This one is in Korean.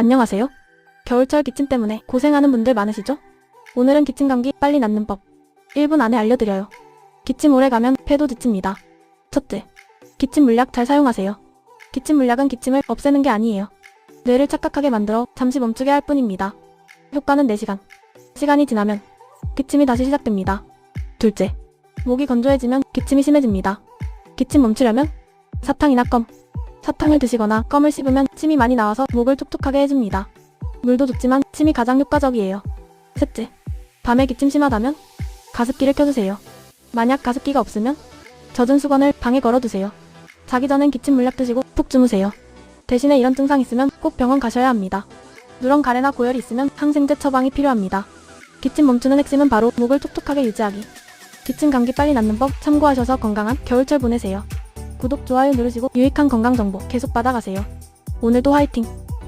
안녕하세요. 겨울철 기침 때문에 고생하는 분들 많으시죠? 오늘은 기침 감기 빨리 낫는 법 1분 안에 알려드려요. 기침 오래 가면 폐도 지칩니다. 첫째, 기침 물약 잘 사용하세요. 기침 물약은 기침을 없애는 게 아니에요. 뇌를 착각하게 만들어 잠시 멈추게 할 뿐입니다. 효과는 4시간. 시간이 지나면 기침이 다시 시작됩니다. 둘째, 목이 건조해지면 기침이 심해집니다. 기침 멈추려면 사탕이나 껌, 사탕을 드시거나 껌을 씹으면 침이 많이 나와서 목을 촉촉하게 해줍니다. 물도 좋지만 침이 가장 효과적이에요. 셋째, 밤에 기침 심하다면 가습기를 켜주세요. 만약 가습기가 없으면 젖은 수건을 방에 걸어두세요. 자기 전엔 기침 물약 드시고 푹 주무세요. 대신에 이런 증상 있으면 꼭 병원 가셔야 합니다. 누런 가래나 고열이 있으면 항생제 처방이 필요합니다. 기침 멈추는 핵심은 바로 목을 촉촉하게 유지하기. 기침 감기 빨리 낫는 법 참고하셔서 건강한 겨울철 보내세요. 구독, 좋아요 누르시고 유익한 건강 정보 계속 받아가세요. 오늘도 화이팅!